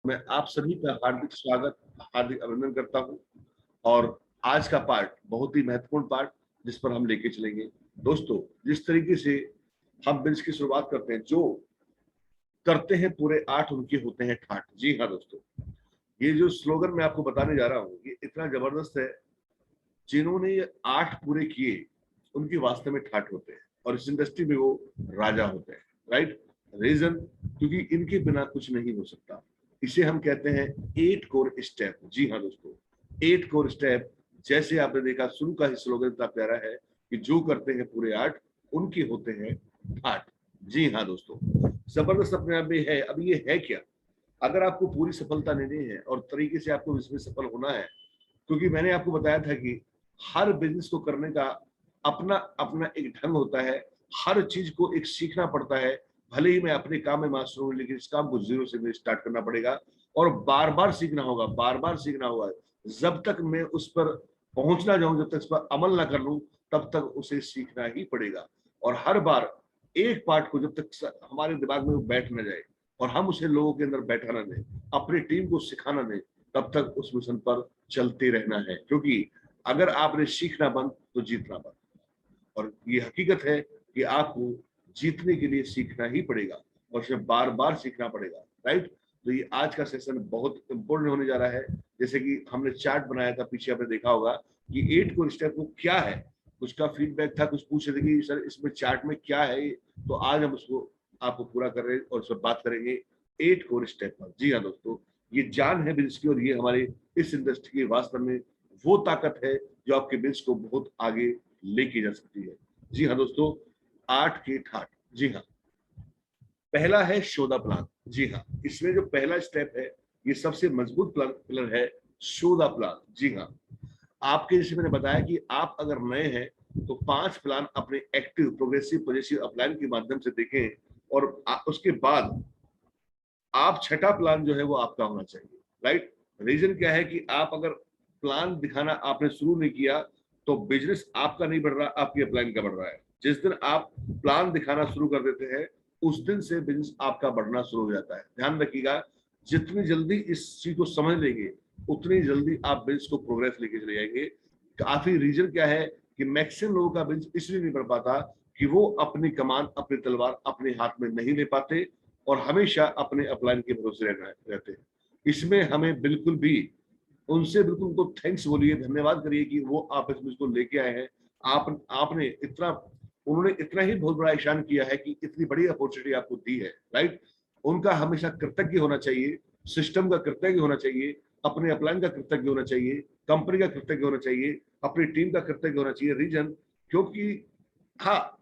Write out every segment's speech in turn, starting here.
मैं आप सभी का हार्दिक स्वागत, हार्दिक अभिनंदन करता हूं। और आज का पार्ट बहुत ही महत्वपूर्ण पार्ट, जिस पर हम लेके चलेंगे। दोस्तों, जिस तरीके से हम बिल्स की शुरुआत करते हैं, जो करते हैं पूरे 8 उनके होते हैं ठाठ। जी हाँ दोस्तों, ये जो स्लोगन मैं आपको बताने जा रहा हूँ, ये इतना जबरदस्त है। जिन्होंने ये 8 पूरे किए, उनकी वास्तव में ठाठ होते हैं, और इस इंडस्ट्री में वो राजा होते हैं। राइट रीजन, क्योंकि इनके बिना कुछ नहीं हो सकता। इसे हम कहते हैं 8 कोर स्टेप। जी हाँ दोस्तों, 8 कोर स्टेप। जैसे आपने देखा, शुरू का ही स्लोगन इतना प्यारा है कि जो करते हैं पूरे 8, उनके होते हैं ठाठ। जी हाँ दोस्तों, जबरदस्त अपने आप में है। अब ये है क्या? अगर आपको पूरी सफलता लेनी है और तरीके से आपको इसमें सफल होना है, क्योंकि मैंने आपको बताया था कि हर बिजनेस को करने का अपना अपना एक ढंग होता है। हर चीज को एक सीखना पड़ता है। भले ही मैं अपने काम में मास्टर हूं, लेकिन इस काम को जीरो से स्टार्ट करना पड़ेगा, और बार बार सीखना होगा, बार बार सीखना होगा। जब तक मैं उस पर पहुंच ना जाऊं, जब तक इस पर अमल ना कर लूं, तब तक उसे सीखना ही पड़ेगा। और हर बार एक पार्ट को जब तक हमारे दिमाग में वो बैठ ना जाए, और हम उसे लोगों के अंदर बैठाना दें, अपनी टीम को सिखाना दें, तब तक उस मिशन पर चलते रहना है। क्योंकि अगर आपने सीखना बंद, तो जीतना बंद। और ये हकीकत है कि आपको जीतने के लिए सीखना ही पड़ेगा, और उसे बार बार सीखना पड़ेगा। राइट, तो ये आज का सेशन बहुत इंपॉर्टेंट होने जा रहा है। जैसे कि हमने चार्ट बनाया था, पीछे आपने देखा होगा कि 8 कोर स्टेप वो क्या है। कुछ का फीडबैक था, कुछ पूछ रहे थे कि सर इसमें चार्ट में क्या है। तो आज हम उसको आपको पूरा कर रहे हैं और उस पर बात करेंगे 8 कोर स्टेप पर। जी हाँ दोस्तों, ये जान है बिजनेस की, और ये हमारे इस इंडस्ट्री की वास्तव में वो ताकत है जो आपके बिजनेस को बहुत आगे लेके जा सकती है। जी हाँ दोस्तों, 8 के ठाठ। जी हाँ, पहला है शो द प्लान। जी हाँ, इसमें जो पहला स्टेप है, ये सबसे मजबूत प्लान पिलर है, शो द प्लान। जी हाँ, आपके जैसे मैंने बताया कि आप अगर नए हैं तो 5 प्लान अपने एक्टिव, प्रोग्रेसिव, पॉजिटिव अपलाइन के माध्यम से देखें, और उसके बाद आप छठा प्लान जो है वो आपका होना चाहिए। राइट, रीजन क्या है कि आप अगर प्लान दिखाना आपने शुरू नहीं किया, तो बिजनेस आपका नहीं बढ़ रहा, आपकी अपलाइन का बढ़ रहा है। जिस दिन आप प्लान दिखाना शुरू कर देते हैं, उस दिन से बिजनेस आपका बढ़ना शुरू हो जाता है। ध्यान रखिएगा, जितनी जल्दी इस चीज को समझ लेंगे, उतनी जल्दी आप बिजनेस को प्रोग्रेस लेके चले जाएंगे। काफी रीजन क्या है कि मैक्सिमम लोगों का बिजनेस इसलिए नहीं बढ़ पाता कि वो अपनी कमान, अपनी तलवार अपने हाथ में नहीं ले पाते, और हमेशा अपने अपलाइन के भरोसे रहते हैं। इसमें हमें बिल्कुल भी उनसे बिल्कुल उनको थैंक्स बोलिए, धन्यवाद करिए कि वो आप इस को लेके आए हैं। आपने इतना, उन्होंने इतना ही बहुत बड़ा ईशान किया है कि इतनी बड़ी अपॉर्चुनिटी आपको दी है। राइट, उनका हमेशा कृतज्ञ होना चाहिए, सिस्टम का कृतज्ञ होना चाहिए, अपने अपलाइन का कृतज्ञ होना चाहिए, कंपनी का कृतज्ञ होना चाहिए, अपनी टीम का कृतज्ञ होना चाहिए। रीजन, क्योंकि हाँ,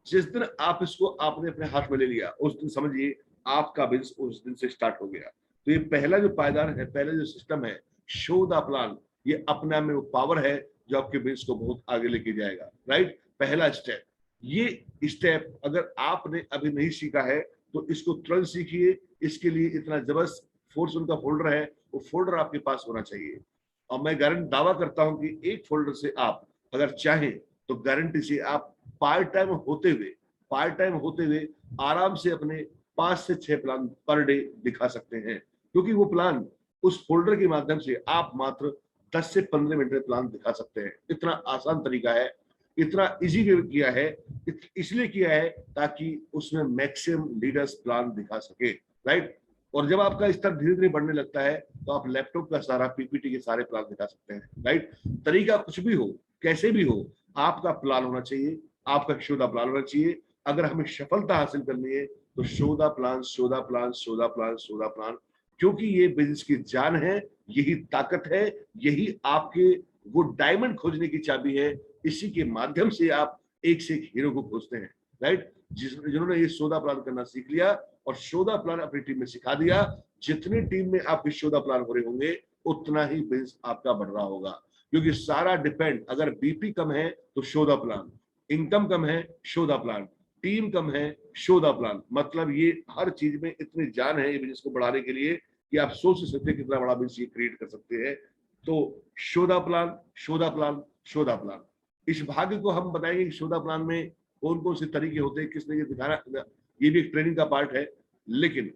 जिस दिन आप इसको आपने अपने हाथ में ले लिया, उस दिन समझिए आपका बिजनेस उस दिन से स्टार्ट हो गया। तो ये पहला जो पायदान है, पहला जो सिस्टम है, शो द प्लान, ये अपने आप में वो पावर है जो आपके बिजनेस को बहुत आगे लेके जाएगा। राइट, पहला स्टेप। ये स्टेप अगर आपने अभी नहीं सीखा है, तो इसको तुरंत सीखिए। इसके लिए इतना जबरदस्त फोर्स उनका फोल्डर है, वो फोल्डर आपके पास होना चाहिए। और मैं गारंटी दावा करता हूं कि एक फोल्डर से आप अगर चाहें, तो गारंटी से आप पार्ट टाइम होते हुए आराम से अपने 5 से 6 प्लान पर डे दिखा सकते हैं। क्योंकि वो प्लान, उस फोल्डर के माध्यम से आप मात्र 10 से 15 मिनट में प्लान दिखा सकते हैं। इतना आसान तरीका है, इतना इजी वे किया है। इसलिए किया है ताकि उसमें मैक्सिमम लीडर्स प्लान दिखा सके। राइट, और जब आपका स्तर धीरे धीरे बढ़ने लगता है, तो आप लैपटॉप का सारा पीपीटी के सारे प्लान दिखा सकते हैं। राइट, तरीका कुछ भी हो, कैसे भी हो, आपका प्लान होना चाहिए, आपका शो द प्लान होना चाहिए। अगर हमें सफलता हासिल करनी है, तो show the plan, show the plan, show the plan, show the plan. क्योंकि ये बिजनेस की जान है, यही ताकत है, यही आपके वो डायमंड खोजने की चाबी है। इसी के माध्यम से आप एक से एक हीरो को खोजते हैं। राइट, जिन्होंने ये शो द प्लान करना सीख लिया और शो द प्लान अपनी टीम में सिखा दिया, जितनी टीम में आपके शो द प्लान हो रहे होंगे, उतना ही बिजनेस आपका बढ़ रहा होगा। क्योंकि सारा डिपेंड, अगर बीपी कम है तो शो द प्लान, इनकम कम है शो द प्लान, टीम कम है शो द प्लान। मतलब ये हर चीज में इतनी जान है ये बिजनेस को बढ़ाने के लिए कि आप सोच नहीं सकते कितना बड़ा बिजनेस ये क्रिएट कर सकते हैं। तो show the plan, show the plan, show the plan, इस भाग्य को हम बताएंगे कि शो द प्लान में कौन कौन से तरीके होते हैं, किस तरीके दिखाना, ये भी एक ट्रेनिंग का पार्ट है। लेकिन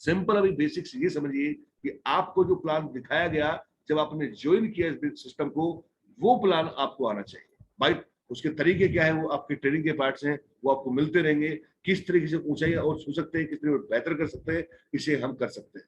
सिंपल अभी बेसिक्स ये समझिए कि आपको जो प्लान दिखाया गया जब आपने ज्वाइन किया इस सिस्टम को, वो प्लान आपको आना चाहिए, राइट। उसके तरीके क्या है, वो आपके ट्रेनिंग के पार्ट्स हैं, वो आपको मिलते रहेंगे। किस तरीके से ऊंचाई और छू सकते हैं, किस तरीके से बेहतर कर सकते हैं, इसे हम कर सकते हैं,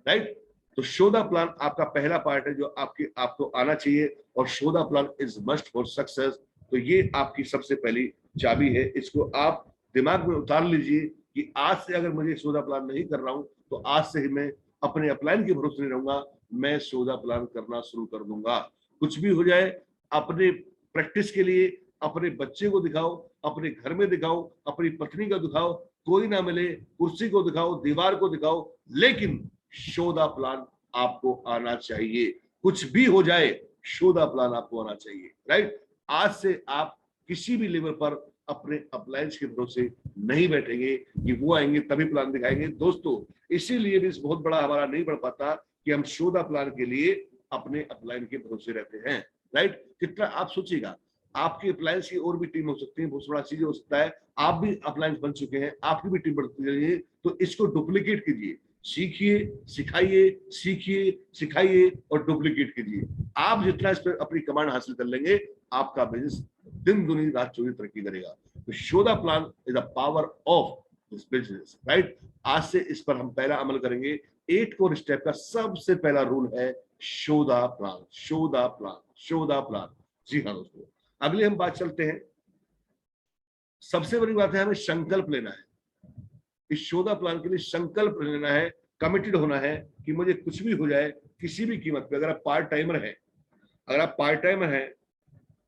राइट। तो शो द प्लान आपका पहला पार्ट है जो आपको आना चाहिए, और show the plan is must for success. तो ये आपकी सबसे पहली चाबी है, इसको आप दिमाग में उतार लीजिए कि आज से अगर मुझे शो द प्लान नहीं कर रहा हूं तो आज से ही मैं अपने अपलाइन के भरोसे नहीं रहूंगा, मैं शो द प्लान करना शुरू कर दूंगा। कुछ भी हो जाए, अपने प्रैक्टिस के लिए अपने बच्चे को दिखाओ, अपने घर में दिखाओ, अपनी पत्नी को दिखाओ, कोई ना मिले, कुर्सी को दिखाओ, दीवार को दिखाओ, लेकिन शो द प्लान आपको आना चाहिए। कुछ भी हो जाए, शो द प्लान आपको आना चाहिए, राइट। आज से आप किसी भी लेवल पर अपने अप्लायंस के भरोसे नहीं बैठेंगे कि वो आएंगे तभी प्लान दिखाएंगे। दोस्तों, इसीलिए भी बहुत बड़ा हमारा नहीं बढ़ पाता कि हम शो द प्लान के लिए अपने अप्लायन के भरोसे रहते हैं, राइट। कितना आप सोचिएगा, आपकी अप्लायंस की और भी टीम हो सकती है, बहुत बड़ा चीज हो सकता है, आप भी अप्लायंस बन चुके हैं, आपकी भी टीम बढ़ती रही है, तो इसको डुप्लीकेट कीजिए, सीखिए, सिखाइए, सीखिए, सिखाइए और डुप्लीकेट कीजिए। आप जितना इस पर अपनी कमांड हासिल कर लेंगे, आपका बिजनेस दिन दुनी रात चौगुनी तरक्की करेगा। तो show the plan is the power of this business, right. आज से इस पर हम पहला अमल करेंगे। 8 कोर स्टेप का सबसे पहला रूल है show the plan, show the plan, show the plan. जी हाँ दोस्तों, अगले हम बात चलते हैं। सबसे बड़ी बात है, हमें संकल्प लेना है। इस शो द प्लान के लिए संकल्प लेना है, कमिटेड होना है कि मुझे कुछ भी हो जाए, किसी भी कीमत पे। अगर आप पार्ट टाइमर हैं, अगर आप पार्ट टाइमर हैं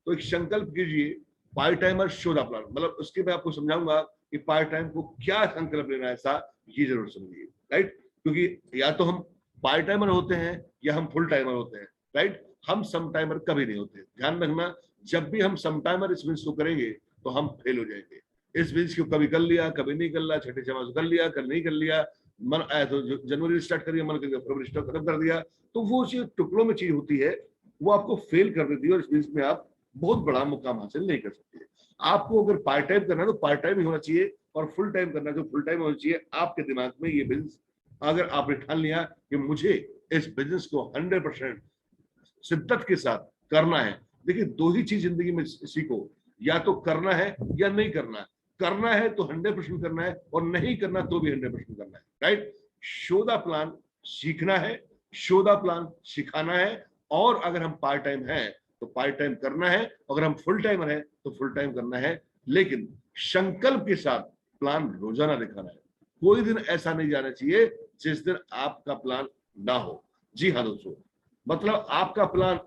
तो एक संकल्प कीजिए, part timer show the plan. मतलब उसके मैं आपको समझाऊंगा कि पार्ट टाइम को क्या संकल्प लेना है, ऐसा ये जरूर समझिए, राइट। क्योंकि या तो हम पार्ट टाइमर होते हैं या हम फुल टाइमर होते हैं, राइट। हम सम टाइमर कभी नहीं होते। ध्यान रखना, जब भी हम सम टाइमर इस बिजनेस को करेंगे तो हम फेल हो जाएंगे। इस बिजनेस को कभी कर लिया, कभी नहीं कर लिया, छठे छह मास कर लिया, कल नहीं कर लिया, मन आया तो जनवरी स्टार्ट करिए, मन कर फरवरी स्टार्ट खत्म कर दिया, तो वो टुकड़ों में चीज होती है, वो आपको फेल कर देती है, और इस बिजनेस में आप बहुत बड़ा मुकाम हासिल नहीं कर सकते। आपको अगर पार्ट टाइम करना है तो पार्ट टाइम ही होना चाहिए, और फुल टाइम करना है तो फुल टाइम होना चाहिए। आपके दिमाग में ये बिजनेस अगर आपने ठान लिया कि मुझे इस बिजनेस को 100% शिद्दत के साथ करना है। देखिए, दो ही चीज जिंदगी में सीखो, या तो करना है या नहीं करना है। करना है तो 100% करना है, और नहीं करना तो भी 100% करना है, राइट। शो द प्लान सीखना है, शो द प्लान सिखाना है, और अगर हम पार्ट टाइम हैं तो पार्ट टाइम करना है, अगर हम फुल टाइमर हैं तो फुल टाइम करना है, लेकिन संकल्प के साथ प्लान रोजाना दिखाना है। कोई दिन ऐसा नहीं जाना चाहिए जिस दिन आपका प्लान ना हो। जी हाँ दोस्तों, मतलब आपका प्लान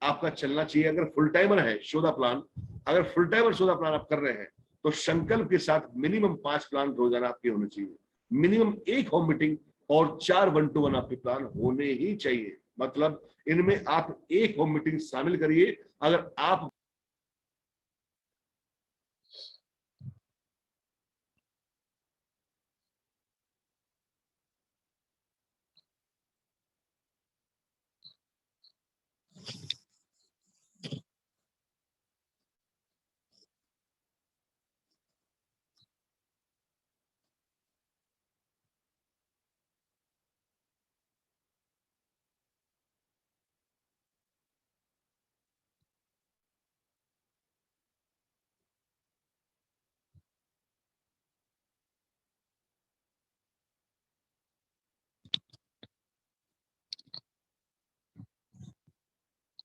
आपका चलना चाहिए। अगर फुल टाइमर है शो द प्लान, अगर full timer show the plan आप कर रहे हैं तो संकल्प के साथ मिनिमम 5 प्लान रोजाना आपके होने चाहिए, मिनिमम 1 होम मीटिंग और 4 1-to-1 आपके प्लान होने ही चाहिए। मतलब इनमें आप 1 होम मीटिंग शामिल करिए। अगर आप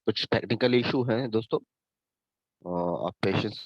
कुछ टेक्निकल इशू है दोस्तों, आप पेशेंस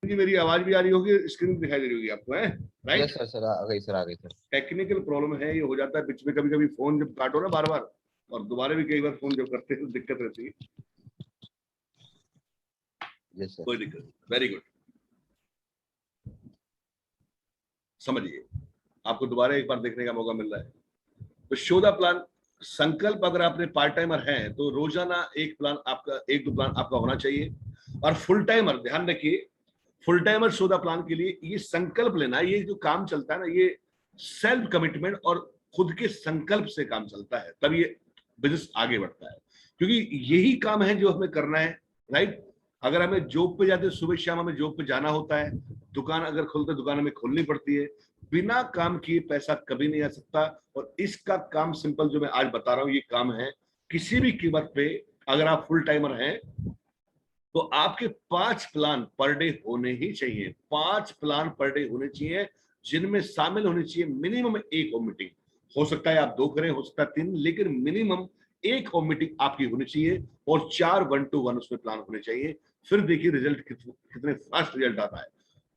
जी मेरी आवाज भी आ रही होगी, स्क्रीन दिखाई दे रही होगी आपको, है राइट? यस सर, सर आ गई सर, आ गई सर। टेक्निकल प्रॉब्लम है, ये हो जाता है बीच में कभी कभी, फोन जब काटो ना बार बार, और दोबारा भी कई बार फोन जब करते हैं तो दिक्कत रहती है। Yes sir. कोई दिक्कत, वेरी गुड। समझिए, आपको दोबारा एक बार देखने का मौका मिल रहा है। तो शो द प्लान, संकल्प अगर आपने पार्ट टाइमर हैं तो रोजाना एक प्लान आपका, एक दो प्लान आपका होना चाहिए। और फुल टाइमर ध्यान रखिए, full timer show the plan के लिए ये संकल्प लेना, ये जो काम चलता है ना, ये सेल्फ कमिटमेंट और खुद के संकल्प से काम चलता है, तब ये बिजनेस आगे बढ़ता है। क्योंकि यही काम है जो हमें करना है, राइट? अगर हमें जॉब पे जाते, सुबह शाम हमें जॉब पे जाना होता है, दुकान अगर खोलते दुकान हमें खोलनी पड़ती है, बिना काम किए पैसा कभी नहीं आ सकता। और इसका काम सिंपल जो मैं आज बता रहा हूं, ये काम है किसी भी कीमत पे। अगर आप फुल टाइमर हैं तो आपके 5 प्लान पर डे होने ही चाहिए, 5 प्लान पर डे होने चाहिए, जिनमें शामिल होनी चाहिए मिनिमम एक होम मीटिंग। हो सकता है आप 2 करें, हो सकता है 3, लेकिन मिनिमम एक होम मीटिंग आपकी होनी चाहिए और 4 1-to-1 उसमें प्लान होने चाहिए। फिर देखिए रिजल्ट कितने फास्ट रिजल्ट आता है।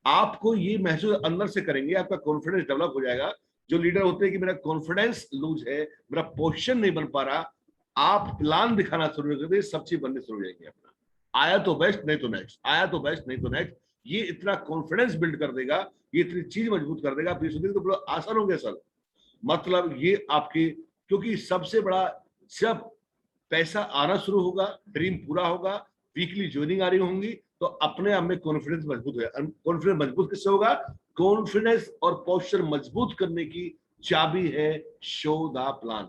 आपको ये महसूस अंदर से करेंगे, आपका कॉन्फिडेंस डेवलप हो जाएगा। जो लीडर होते हैं कि मेरा कॉन्फिडेंस लूज है, मेरा पोजीशन नहीं बन पा रहा, आप प्लान दिखाना शुरू कर देंगे, सब चीज बनने शुरू हो जाएंगे। अपना आया तो बेस्ट, नहीं तो नेक्स्ट, आया तो बेस्ट, नहीं तो नेक्स्ट। ये इतना कॉन्फिडेंस बिल्ड कर देगा, ये इतनी चीज मजबूत कर देगा, फिर तो बड़ा आसान हो गया सर। मतलब ये आपकी, क्योंकि सबसे बड़ा, जब पैसा आना शुरू होगा, ड्रीम पूरा होगा, वीकली ज्वाइनिंग आ रही होंगी, तो अपने आप में कॉन्फिडेंस मजबूत होगा। कॉन्फिडेंस मजबूत किससे होगा? कॉन्फिडेंस और पोस्चर मजबूत करने की चाबी है शो द प्लान।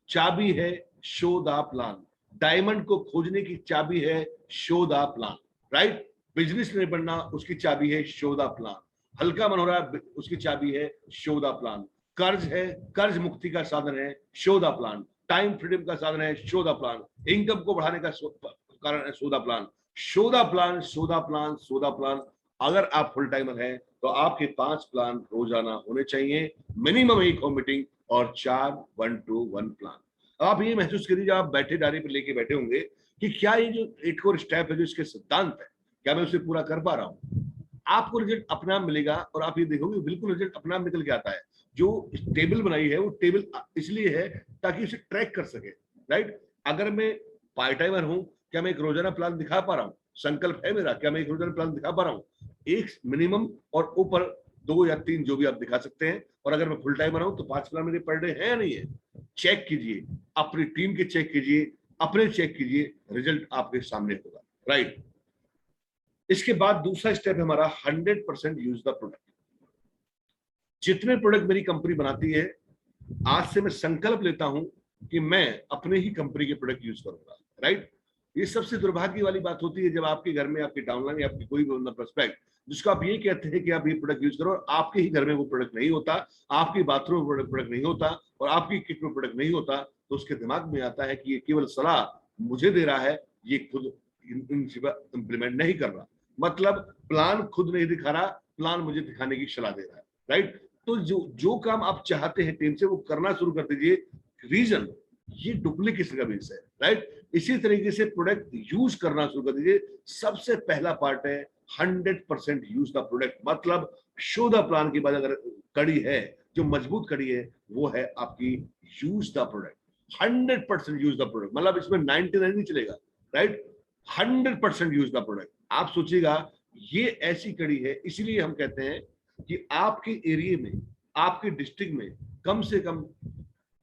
चाबी है शो द प्लान। डायमंड को खोजने की चाबी है show the plan, right? Business में बढ़ना, उसकी चाबी है शो द प्लान। हल्का मन हो रहा है, उसकी चाबी है शो द प्लान। कर्ज है, कर्ज मुक्ति का साधन है show the plan. Time freedom का साधन है शो द प्लान। इनकम को बढ़ाने का कारण है show the plan. Show the plan, show the plan, show the plan. अगर आप फुल टाइमर हैं तो आपके 5 प्लान रोजाना होने चाहिए, मिनिमम एक होम मीटिंग और 4 1-to-1 प्लान। आप ये महसूस करिए, जब आप बैठे डायरी पे लेके बैठे होंगे, कि क्या ये जो एक और स्टेप है, जो इसके सिद्धांत है, क्या मैं उसे पूरा कर पा रहा हूँ? आपको रिजल्ट अपने आप मिलेगा और आप ये देखोगे बिल्कुल रिजल्ट अपने आप निकल के आता है। जो टेबल बनाई है वो टेबल इसलिए है ताकि उसे ट्रैक कर सके, राइट? अगर मैं पार्ट टाइमर हूं, क्या मैं एक रोजाना प्लान दिखा पा रहा हूँ? संकल्प है मेरा, क्या मैं एक रोजाना प्लान दिखा पा रहा हूँ? एक मिनिमम और ऊपर 2 या 3 जो भी आप दिखा सकते हैं। और अगर मैं फुल टाइमर हूं तो 5 प्लान मेरे पर डे है या नहीं है? चेक कीजिए, अपनी टीम के चेक कीजिए, अपने चेक कीजिए, रिजल्ट आपके सामने होगा, राइट? इसके बाद दूसरा स्टेप है हमारा 100% यूज द प्रोडक्ट। जितने प्रोडक्ट मेरी कंपनी बनाती है, आज से मैं संकल्प लेता हूं कि मैं अपने ही कंपनी के प्रोडक्ट यूज करूंगा, राइट? ये सबसे दुर्भाग्य वाली बात होती है जब आपके घर में, आपके डाउनलाइन या आपकी कोई भी प्रोस्पेक्ट, जिसको आप ये कहते हैं कि आप ये प्रोडक्ट यूज करो, और आपके ही घर में वो प्रोडक्ट नहीं होता, आपकी बाथरूम में प्रोडक्ट नहीं होता, और आपकी किट में प्रोडक्ट नहीं होता, तो उसके दिमाग में आता है कि ये केवल सलाह मुझे दे रहा है, ये खुद इंप्लीमेंट नहीं कर रहा। मतलब प्लान खुद नहीं दिखा रहा, प्लान मुझे दिखाने की सलाह दे रहा है, राइट? तो जो जो काम आप चाहते हैं टीम से, वो करना शुरू कर दीजिए। रीजन, ये डुप्लीकेशन का बेस है, राइट? इसी तरीके से प्रोडक्ट यूज करना शुरू कर दीजिए। सबसे पहला पार्ट है 100% यूज द प्रोडक्ट। मतलब शो द प्लान के बाद अगर कड़ी है, जो मजबूत कड़ी है, वो है आपकी use the product. 100% use the product, मतलब इसमें 99 नहीं चलेगा, राइट? 100% use the product. आप सोचिएगा, ये ऐसी कड़ी है, इसीलिए हम कहते हैं कि आपके एरिया में, आपके डिस्ट्रिक्ट में कम से कम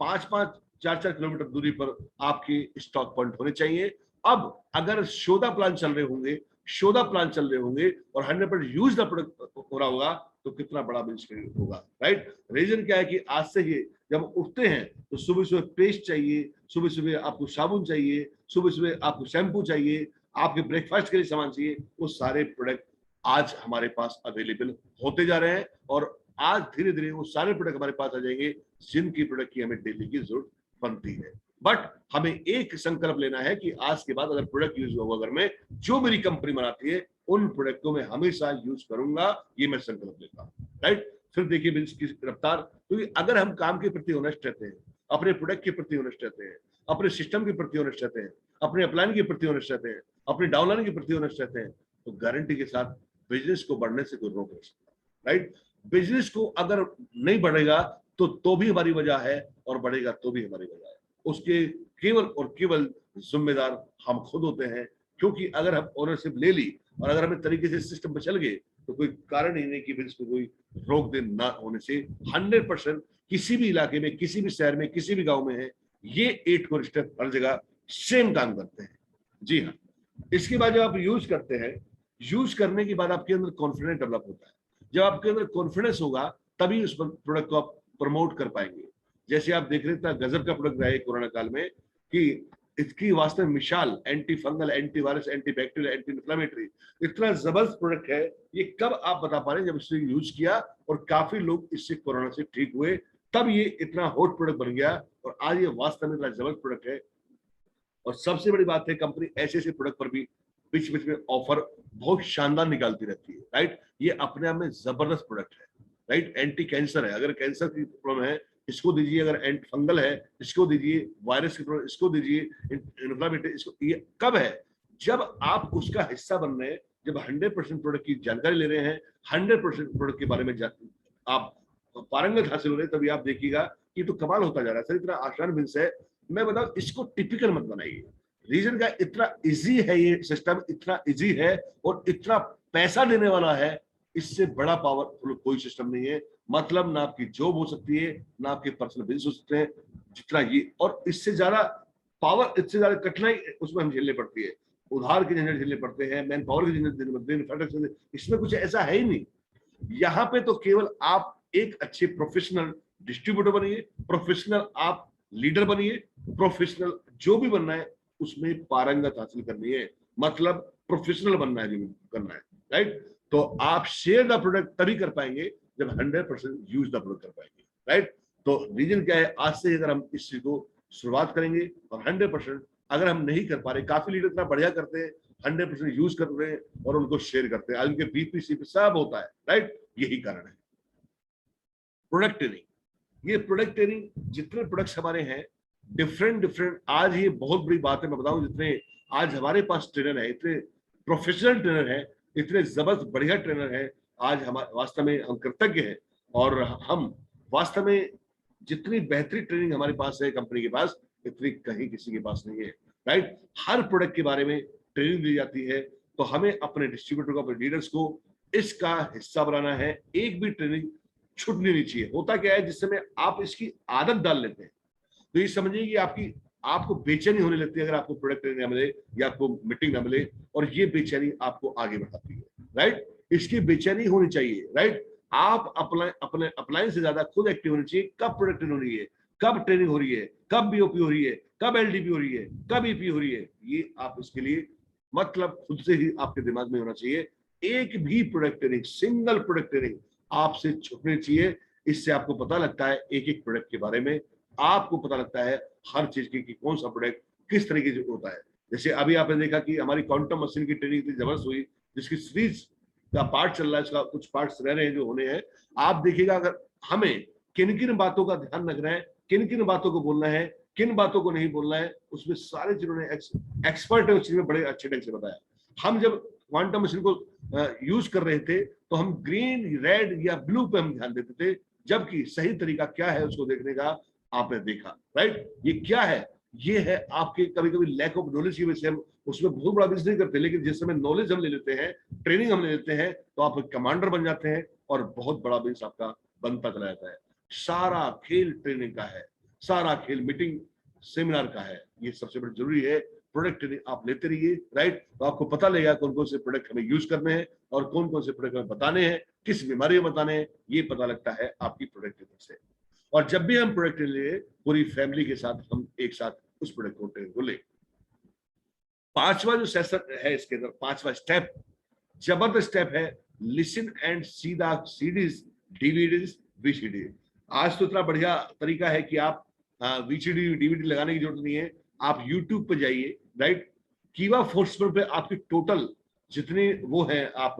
5-5, 4-4 किलोमीटर दूरी पर आपके स्टॉक पॉइंट होने चाहिए। अब अगर शोधा प्लान चल रहे होंगे, शोधा प्लान चल रहे होंगे और 100% यूज द प्रोडक्ट हो रहा होगा, तो कितना बड़ा बिजनेस होगा, राइट? रीजन क्या है कि आज से ही जब उठते हैं तो सुबह सुबह पेस्ट चाहिए, सुबह सुबह आपको साबुन चाहिए, सुबह सुबह आपको शैम्पू चाहिए, आपके ब्रेकफास्ट के लिए सामान चाहिए, वो सारे प्रोडक्ट आज हमारे पास अवेलेबल होते जा रहे हैं। और आज धीरे धीरे वो सारे प्रोडक्ट हमारे पास आ जाएंगे जिनकी प्रोडक्ट की हमें डेली की जरूरत बनती है। बट हमें एक संकल्प लेना है कि आज के बाद अगर प्रोडक्ट यूज होगा घर में, जो मेरी कंपनी बनाती है, उन प्रोडक्ट को मैं हमेशा यूज करूंगा, ये मैं संकल्प लेता हूं, राइट? फिर देखिए बिजनेस की रफ्तार। क्योंकि अगर हम काम के प्रति ऑनेस्ट रहते हैं, अपने प्रोडक्ट के प्रति ऑनेस्ट रहते हैं, अपने सिस्टम के प्रति ऑनेस्ट रहते हैं, अपने अपलाइन के प्रति ऑनेस्ट रहते हैं, अपने डाउनलाइन के प्रति ऑनेस्ट रहते हैं, तो गारंटी के साथ बिजनेस को बढ़ने से कोई रोक नहीं सकता, राइट। बिजनेस को अगर नहीं बढ़ेगा तो भी हमारी वजह है, और बढ़ेगा तो भी हमारी वजह है। उसके केवल और केवल जिम्मेदार हम खुद होते हैं, क्योंकि अगर हम ओनरशिप ले ली और अगर हमें तरीके से सिस्टम पे चल गए तो कोई कारण ही नहीं कि बिजनेस को कोई रोक दे ना होने से। 100% किसी भी इलाके में, किसी भी शहर में, किसी भी गांव में है, ये 8 कोर स्टेप हर जगह सेम काम करते हैं। जी हाँ। इसके बाद जब आप यूज करते हैं, यूज करने के बाद आपके अंदर कॉन्फिडेंस डेवलप होता है। जब आपके अंदर कॉन्फिडेंस होगा तभी उस प्रोडक्ट को आप प्रमोट कर पाएंगे। जैसे आप देख रहे थे गजब का प्रोडक्ट रहा है कोरोना काल में, कि इसकी वास्तव में मिसाल anti fungal, anti virus, anti bacterial, anti inflammatory, इतना जबरदस्त प्रोडक्ट है। ये कब आप बता पा रहे हैं? जब इससे यूज किया और काफी लोग इससे कोरोना से ठीक हुए, तब ये इतना हॉट प्रोडक्ट बन गया और आज ये वास्तव में इतना जबरदस्त प्रोडक्ट है। और सबसे बड़ी बात है, कंपनी ऐसे ऐसे प्रोडक्ट पर भी बीच बीच में ऑफर बहुत शानदार निकालती रहती है, राइट। ये अपने आप में जबरदस्त प्रोडक्ट है, राइट। एंटी कैंसर है, अगर कैंसर की प्रॉब्लम है इसको दीजिए, अगर एंटी फंगल है इसको दीजिए, वायरस की प्रॉब्लम इसको दीजिए, इन्फ्लेमेटरी इसको। ये कब है? जब आप उसका हिस्सा बन रहे हैं, जब 100% प्रोडक्ट की जानकारी ले रहे हैं, 100% प्रोडक्ट के बारे में आप पारंगत हासिल हो रहे हैं, तभी आप देखिएगा ये तो कमाल होता जा रहा है। सर इतना आसान बिजनेस है, मैं बताऊं इसको टिपिकल मत बनाइए। रीजन का इतना इजी है, ये सिस्टम इतना इजी है और इतना पैसा देने वाला है, इससे बड़ा पावरफुल कोई सिस्टम नहीं है। मतलब ना आपकी जॉब हो सकती है, ना आपके पर्सनल बिजनेस हो सकते हैं, जितना ये। और इससे ज्यादा पावर, इससे ज्यादा कठिनाई उसमें हम झेलने पड़ती है। उधार के झंझट झेलने पड़ते हैं, मैन पावर के झंझट झेलने पड़ते हैं। इसमें कुछ ऐसा है ही नहीं। यहाँ पे तो केवल आप एक अच्छे प्रोफेशनल डिस्ट्रीब्यूटर बनिए, प्रोफेशनल आप लीडर बनिए, प्रोफेशनल जो भी बनना है उसमें पारंगत हासिल करनी है, मतलब प्रोफेशनल बनना है, जो करना है, राइट। तो आप शेयर द प्रोडक्ट तभी कर पाएंगे जब 100% यूज द प्रोडक्ट कर पाएंगे, राइट। तो रीजन क्या है? आज से अगर हम इस चीज को शुरुआत करेंगे और 100% अगर हम नहीं कर पा रहे, काफी लीडर इतना बढ़िया करते हैं, 100% यूज कर रहे हैं और उनको शेयर करते हैं, आज उनके बीपीसी पे सब होता है, राइट। यही कारण है। प्रोडक्ट ट्रेनिंग, ये प्रोडक्ट ट्रेनिंग जितने प्रोडक्ट्स हमारे हैं डिफरेंट, आज ये बहुत बड़ी बात है। मैं बताऊं, जितने आज हमारे पास ट्रेनर है, इतने प्रोफेशनल ट्रेनर है, इतने जबरदस्त बढ़िया ट्रेनर है, आज हमारे वास्तव में हम कृतज्ञ हैं। और हम वास्तव में जितनी बेहतरीन ट्रेनिंग हमारे पास है कंपनी के पास, इतनी कहीं किसी के पास नहीं है, राइट। हर प्रोडक्ट के बारे में ट्रेनिंग दी जाती है। तो हमें अपने डिस्ट्रीब्यूटर को, अपने लीडर्स को इसका हिस्सा बनाना है। एक भी ट्रेनिंग छूटनी नहीं चाहिए। होता क्या है, जिस समय आप इसकी आदत डाल लेते हैं तो ये समझिए कि आपको बेचैनी होने लगती है अगर आपको प्रोडक्ट ट्रेनिंग ना मिले या आपको मीटिंग ना मिले, और ये बेचैनी आपको आगे बढ़ाती है, राइट। इसकी बेचैनी होनी चाहिए, राइट। आप अपने अप्लायंस से ज्यादा खुद एक्टिव होनी चाहिए। कब प्रोडक्ट ट्रेनिंग हो रही है, कब ट्रेनिंग हो रही है, कब बीओपी हो रही है, कब एलडीपी हो रही है, कब ईपी हो रही है, ये आप इसके लिए मतलब खुद से ही आपके दिमाग में होना चाहिए। एक भी product training, single product training आपसे छूटनी चाहिए। इससे आपको पता लगता है एक एक प्रोडक्ट के बारे में, आपको पता लगता है हर चीज की कि कौन सा प्रोडक्ट किस तरीके से होता है। जैसे अभी आपने देखा कि हमारी क्वांटम मशीन की ट्रेनिंग इतनी जबरदस्त हुई, जिसकी सीरीज का पार्ट चल रहा है, उसका कुछ पार्ट्स रह रहे हैं जो होने हैं। आप देखिएगा अगर हमें किन किन बातों का ध्यान रखना है, किन किन बातों को बोलना है, किन बातों को नहीं बोलना है, उसमें सारे जिन्होंने एक्सपर्ट है उस चीज में बड़े अच्छे ढंग से बताया। हम जब क्वांटम मशीन को यूज कर रहे थे तो हम ग्रीन, रेड या ब्लू पे हम ध्यान देते थे, जबकि सही तरीका क्या है उसको देखने का आपने देखा, राइट। ये क्या है? ये है आपके कभी कभी लैक ऑफ नॉलेज की वजह से हम उसमें बहुत बड़ा बिजनेस नहीं करते, लेकिन जिस समय नॉलेज हम ले लेते हैं, ट्रेनिंग हम ले लेते हैं, तो आप कमांडर बन जाते हैं और बहुत बड़ा बिजनेस आपका बनता चला जाता है। सारा खेल ट्रेनिंग का है, सारा खेल मीटिंग सेमिनार का है। ये सबसे बड़ी जरूरी है। प्रोडक्ट ट्रेनिंग आप लेते रहिए, राइट। तो आपको पता लगेगा कौन कौन से प्रोडक्ट हमें यूज करने हैं और कौन कौन से प्रोडक्ट हमें बताने हैं, किस बीमारी में बताने हैं, ये पता लगता है आपकी प्रोडक्ट ट्रेनिंग से। और जब भी हम प्रोडक्ट ले, पूरी फैमिली के साथ हम एक साथ उस प्रोडक्ट को ट्रेनिंग को ले। पांचवा जो सेशन है इसके अंदर, पांचवा स्टेप जबरदस्त स्टेप है, listen and see the CDs, DVDs, VCD. आज तो इतना बढ़िया तरीका है कि आप वीसीडी डीवीडी लगाने की जरूरत नहीं है, आप यूट्यूब पे जाइए, राइट। कीवा फोर्समैन पे आपकी टोटल जितने वो है, आप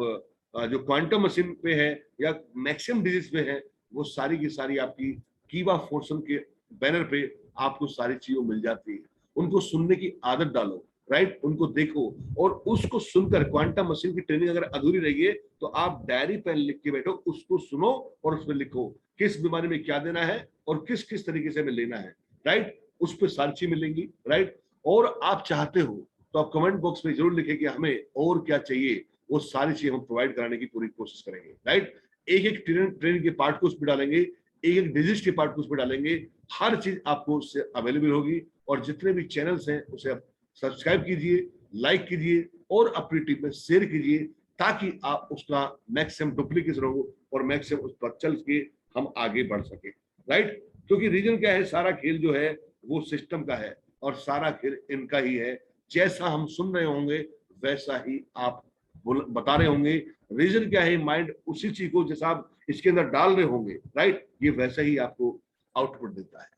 जो क्वांटम मशीन पे है या मैक्सिमम डिजीज पे है, वो सारी की सारी आपकी कीवा फोर्समैन के बैनर पे आपको सारी चीजें मिल जाती है। उनको सुनने की आदत डालो, राइट, उनको देखो और उसको सुनकर, क्वांटम मशीन की ट्रेनिंग अगर अधूरी रही है तो आप डायरी पेन लिख के बैठो, उसको सुनो और उसमें लिखो किस बीमारी में क्या देना है और किस किस तरीके से हमें लेना है, राइट, उस पर सारी चीज मिलेंगी, राइट। और आप चाहते हो तो आप कमेंट बॉक्स में जरूर लिखें कि हमें और क्या चाहिए, वो सारी चीज हम प्रोवाइड कराने की पूरी कोशिश करेंगे, राइट। एक एक ट्रेन के पार्ट को उसमें डालेंगे, एक एक डिजिट के पार्ट को उसमें डालेंगे, हर चीज आपको उससे अवेलेबल होगी। और जितने भी चैनल्स हैं उसे आप सब्सक्राइब कीजिए, लाइक कीजिए और अपनी टीम में शेयर कीजिए, ताकि आप उसका मैक्सिमम डुप्लीकेशन हो और मैक्सिमम उस पर चल के हम आगे बढ़ सके, राइट। क्योंकि रीजन क्या है, सारा खेल जो है वो सिस्टम का है और सारा खेल इनका ही है। जैसा हम सुन रहे होंगे वैसा ही आप बता रहे होंगे। रीजन क्या है, माइंड उसी चीज को जैसा आप इसके अंदर डाल रहे होंगे, राइट, ये वैसा ही आपको आउटपुट देता है।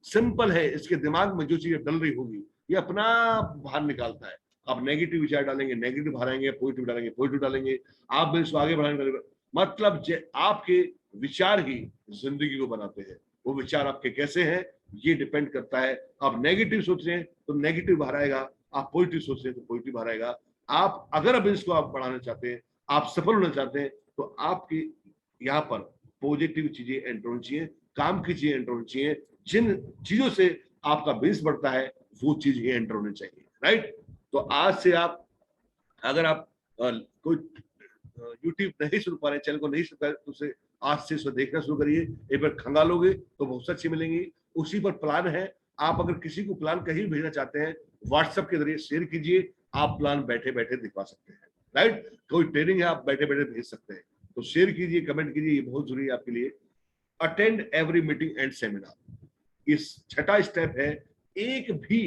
सिंपल है, इसके दिमाग में जो चीजें डल रही होगी ये अपना बाहर निकालता है। आप नेगेटिव विचार डालेंगे, नेगेटिव बाहर आएंगे, पॉजिटिव डालेंगे, पॉजिटिव डालेंगे, आप इसको आगे बढ़ाएंगे। मतलब आपके विचार ही जिंदगी को बनाते हैं। वो विचार आपके कैसे हैं ये डिपेंड करता है। आप नेगेटिव सोच रहे हैं तो नेगेटिव बाहर आएगा, आप पॉजिटिव सोच रहे हैं तो पॉजिटिव बाहर आएगा। आप अगर अब इसको आप बढ़ाना चाहते हैं, आप सफल होना चाहते हैं, तो आपकी यहाँ पर पॉजिटिव चीजें एंटर होनी चाहिए, काम की चीजें एंटर होनी चाहिए। जिन चीजों से आपका बिजनेस बढ़ता है वो चीज ही एंटर होनी चाहिए, राइट। तो आज से आप, अगर आप कोई यूट्यूब नहीं सुन पा रहे, चैनल को नहीं सुन पा रहे, तो उसे आज से इसको देखना शुरू करिए। एक बार खंगालोगे तो बहुत अच्छी मिलेंगी। उसी पर प्लान है। आप अगर किसी को प्लान कहीं भेजना चाहते हैं, व्हाट्सएप के जरिए शेयर कीजिए, आप प्लान बैठे बैठे दिखवा सकते हैं, राइट। कोई ट्रेनिंग है आप बैठे बैठे भेज सकते हैं, तो शेयर कीजिए, कमेंट कीजिए, ये बहुत जरूरी है आपके लिए। Attend every meeting and seminar, इस छठा स्टेप है। एक भी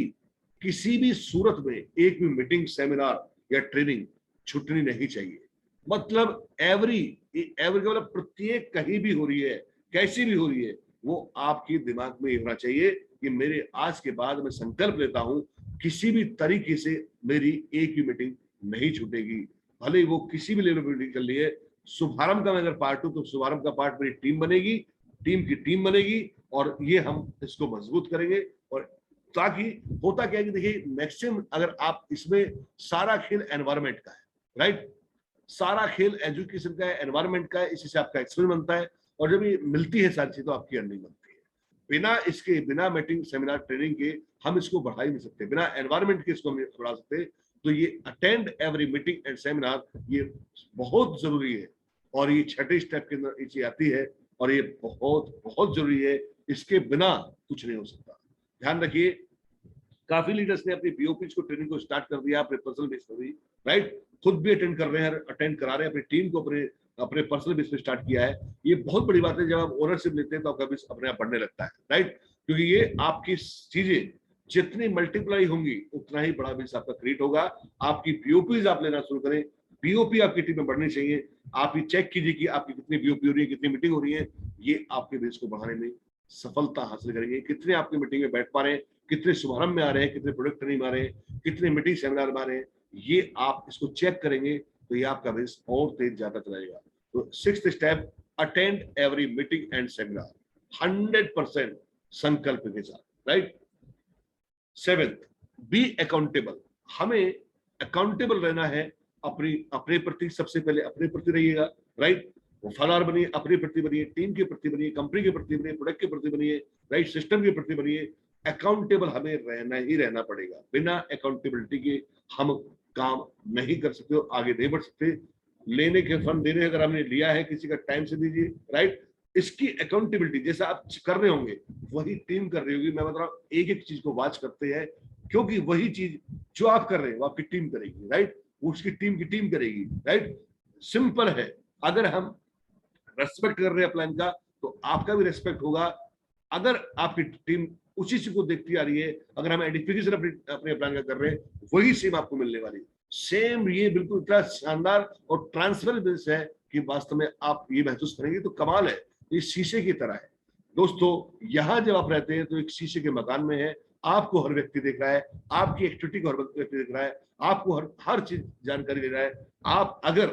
किसी भी सूरत में एक भी मीटिंग, सेमिनार या ट्रेनिंग छूटनी नहीं चाहिए। मतलब एवरी मतलब प्रत्येक, कहीं भी हो रही है, कैसी भी हो रही है, वो आपके दिमाग में होना चाहिए कि मेरे आज के बाद मैं संकल्प लेता हूं किसी भी तरीके से मेरी एक भी मीटिंग नहीं छूटेगी। भले ही वो किसी भी लेवल पर मीटिंग चल रही है। शुभारंभ का मैं अगर पार्ट हूं तो शुभारंभ का पार्ट मेरी टीम बनेगी, टीम की टीम बनेगी, और ये हम इसको मजबूत करेंगे। और ताकि होता क्या है कि देखिए, मैक्सिमम अगर आप इसमें, सारा खेल एनवायरमेंट का है, राइट, सारा खेल एजुकेशन का है, एनवायरमेंट का है, इसी से आपका एक्सपीरियंस बनता है। और जब ये मिलती है सारी चीज तो आपकी अर्निंग बनती है। बिना इसके, बिना मीटिंग, सेमिनार, ट्रेनिंग के हम इसको बढ़ा ही नहीं सकते। बिना एनवायरमेंट के इसको हम बढ़ा सकते। तो ये attend every meeting and seminar ये बहुत जरूरी है। और ये छठे स्टेप के अंदर ये चीज आती है और ये बहुत बहुत जरूरी है। इसके बिना कुछ नहीं हो सकता। ध्यान रखिए, काफी लीडर्स ने अपनी बीओपीज को, ट्रेनिंग को स्टार्ट कर दिया अपने पर्सनल बेस पर भी, राइट, खुद भी अटेंड कर रहे हैं, अटेंड करा रहे हैं, अपनी टीम को अपने अपने पर्सनल बेस पे स्टार्ट किया है। ये बहुत बड़ी बात है। जब आप ओनरशिप लेते हैं तो आपका बिजनेस अपने आप बढ़ने लगता है, राइट, क्योंकि ये आपकी चीजें जितनी मल्टीप्लाई होंगी उतना ही बड़ा बिजनेस आपका क्रिएट होगा। आपकी बीओपीज आप लेना शुरू करें, बीओपी आपकी टीम में बढ़नी चाहिए। आप ये चेक कीजिए कि आपकी कितनी बीओपी हो रही है, कितनी मीटिंग हो रही है। ये आपके बिजनेस को बढ़ाने में सफलता हासिल करेंगे। कितने आपकी मीटिंग में बैठ पा रहे हैं, कितने शुभारंभ में आ रहे हैं, कितने प्रोडक्ट ट्रेनिंग में आ रहे हैं, कितने मीटिंग सेमिनार में आ रहे हैं, ये आप इसको चेक करेंगे तो ये आपका बिजनेस और तेज जाता चलाएगा। तो sixth step, attend every meeting and seminar 100% संकल्प के साथ, राइट। Seventh, be accountable. हमें अकाउंटेबल रहना है अपने प्रति। सबसे पहले अपने प्रति रहिएगा, राइट। वफादार बनिए, अपने प्रति बनिए, टीम के प्रति बनिए, कंपनी के प्रति बनिए, प्रोडक्ट के प्रति बनिए, राइट, सिस्टम के प्रति बनिए। अकाउंटेबल हमें रहना ही रहना पड़ेगा। बिना अकाउंटेबिलिटी के हम काम नहीं कर सकते, आगे नहीं बढ़ सकते। लेने के फंड देने, अगर हमने लिया है किसी का, टाइम से दीजिए, राइट। इसकी अकाउंटेबिलिटी जैसा आप कर रहे होंगे वही टीम कर रही होगी। मैं बता रहा हूँ, एक एक चीज को वॉच करते हैं, क्योंकि वही चीज जो आप कर रहे हैं वो आपकी टीम करेगी, राइट, उसकी टीम की टीम करेगी, राइट। सिंपल है, अगर हम रेस्पेक्ट कर रहे हैं प्लान का तो आपका भी रेस्पेक्ट होगा। अगर आपकी टीम उसी चीज को देखती आ रही है, अगर हम एडिफिकेशन अपने प्लान का कर रहे हैं, वही सेम आपको मिलने वाली। सेम, ये बिल्कुल इतना शानदार और ट्रांसफरेबल बिजनेस है कि वास्तव में आप ये महसूस करेंगे तो कमाल है। ये शीशे की तरह है दोस्तों। यहां जब आप रहते हैं तो एक शीशे के मकान में है, आपको हर व्यक्ति देख रहा है, आपकी एक्टिविटी को हर व्यक्ति देख रहा है, आपको हर चीज जानकारी दे रहा है। आप अगर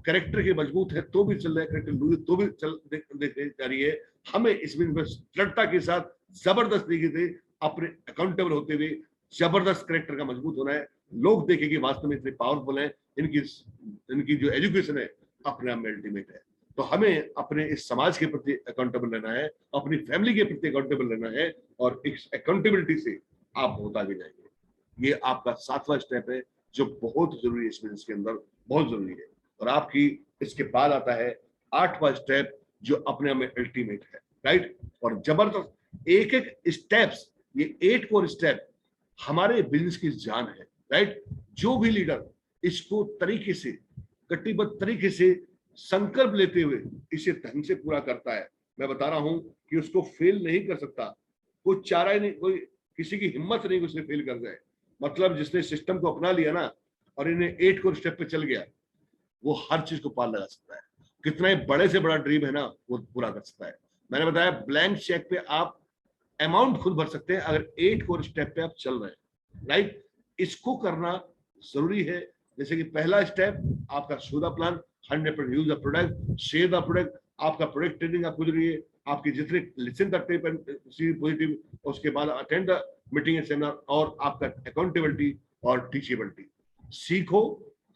करेक्टर के मजबूत है तो भी चल रहा है, करेक्टर लूज तो भी चल देखने जा रही है। हमें इसमें दृढ़ता के साथ, जबरदस्त तरीके से अपने अकाउंटेबल होते हुए जबरदस्त करेक्टर का मजबूत होना है। लोग देखें कि वास्तव में इतने पावरफुल हैं, इनकी जो एजुकेशन है अपने आप में अल्टीमेट है। तो हमें अपने इस समाज के प्रति अकाउंटेबल रहना है, अपनी फैमिली के प्रति अकाउंटेबल रहना है, और इस अकाउंटेबिलिटी से आप बहुत आगे जाएंगे। ये आपका 7वां स्टेप है जो बहुत जरूरी है इस बिजनेस के अंदर, बहुत जरूरी है। और आपकी इसके बाद आता है 8वां स्टेप जो अपने आप में अल्टीमेट है, राइट। और जबरदस्त एक एक स्टेप्स, ये 8 कोर स्टेप हमारे बिजनेस की जान है, राइट। जो भी लीडर इसको तरीके से, कटिबद्ध तरीके से संकल्प लेते हुए इसे ढंग से पूरा करता है, मैं बता रहा हूं कि उसको फेल नहीं कर सकता। कोई चारा ही नहीं, कोई किसी की हिम्मत नहीं कि उसने फेल कर जाए। मतलब जिसने सिस्टम को अपना लिया ना और इन्हें 8 कोर स्टेप पे चल गया, वो हर चीज को पार लगा सकता है। कितना ही बड़े से बड़ा ड्रीम है ना, वो पूरा कर सकता है। मैंने बताया ब्लैंक चेक पे आप अमाउंट खुद भर सकते हैं अगर 8 कोर स्टेप पे आप चल रहे हैं, राइट। इसको करना जरूरी है। जैसे कि पहला स्टेप आपका show the plan, 100% use the product, share the product. आपका प्रोडक्ट ट्रेनिंग आपको जरूरी है, आपके जितने listen the tip and see positive, उसके बाद attend the meeting and seminar, और आपका अकाउंटेबिलिटी और टीचेबिलिटी। सीखो,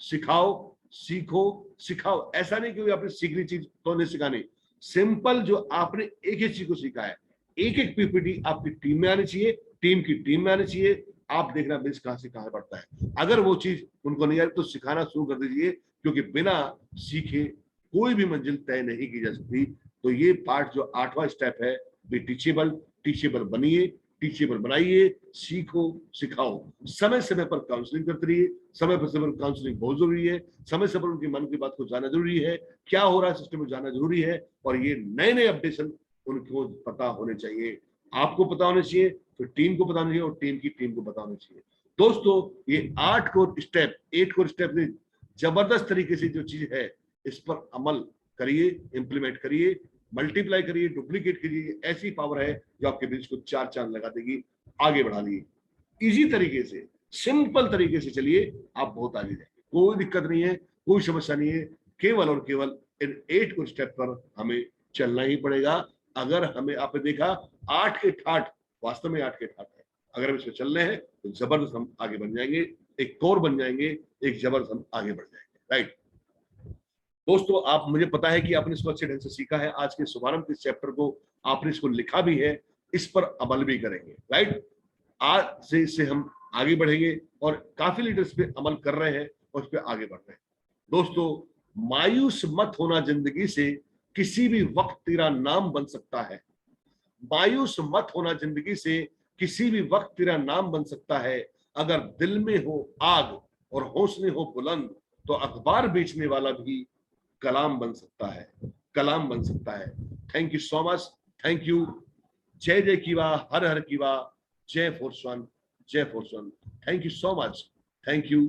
सिखाओ, सीखो, सिखाओ। ऐसा नहीं कि आपने सीखनी चीज तो नहीं सिखानी, सिंपल जो आपने एक ही चीज को सीखा है, एक एक पीपीटी आपकी टीम में आनी चाहिए, टीम की टीम में आनी चाहिए। आप देखना बिजनेस कहां से कहां बढ़ता है। अगर वो चीज उनको नहीं आ रही तो सिखाना शुरू कर दीजिए, क्योंकि बिना सीखे कोई भी मंजिल तय नहीं की जा सकती। तो ये पार्ट जो 8वां स्टेप है, बी टीचेबल, टीचेबल बनिए, टीचेबल बनाइए, सीखो, सिखाओ। समय समय पर काउंसलिंग करते रहिए, समय पर काउंसलिंग बहुत जरूरी है। समय समय पर उनकी मन की बात को जानना जरूरी है, क्या हो रहा है सिस्टम में जानना जरूरी है। और ये नए नए अपडेशन उनको पता होने चाहिए, आपको पता होने चाहिए, फिर टीम को पता होना चाहिए, और टीम की टीम को पता होना चाहिए। दोस्तों ये 8 कोर स्टेप, 8 कोर स्टेप ने जबरदस्त तरीके से जो चीज है इस पर अमल करिए, इंप्लीमेंट करिए, मल्टीप्लाई करिए, डुप्लीकेट करिए। ऐसी पावर है जो आपके बिजनेस को 4 चांद लगा देगी, आगे बढ़ा देगी। इजी तरीके से, सिंपल तरीके से चलिए, आप बहुत आगे जाएंगे। कोई दिक्कत नहीं है, कोई समस्या नहीं है। केवल और केवल इन 8 को स्टेप पर हमें चलना ही पड़ेगा। अगर हमें, आपने देखा 8 के ठाठ, वास्तव में 8 के ठाठ है। अगर हम इसमें चल रहे हैं तो जबरदस्त हम आगे बन जाएंगे, एक कोर बन जाएंगे, एक जबरदस्त हम आगे बढ़ जाएंगे, राइट। दोस्तों आप, मुझे पता है कि आपने इसको अच्छे ढंग से सीखा है। आज के शुभारंभ के चैप्टर को आपने इसको लिखा भी है, इस पर अमल भी करेंगे, राइट। आज से इससे हम आगे बढ़ेंगे, और काफी लीडर्स पे अमल कर रहे हैं और उस पर आगे बढ़ रहे हैं। दोस्तों मायूस मत होना जिंदगी से, किसी भी वक्त तेरा नाम बन सकता है। मायूस मत होना जिंदगी से, किसी भी वक्त तेरा नाम बन सकता है। अगर दिल में हो आग और हौसले हो बुलंद, तो अखबार बेचने वाला भी कलाम बन सकता है, कलाम बन सकता है। Thank you so much, thank you. जय जय कीवा, हर हर कीवा, जय फोर्स वन, जय force one. Thank you so much, thank you.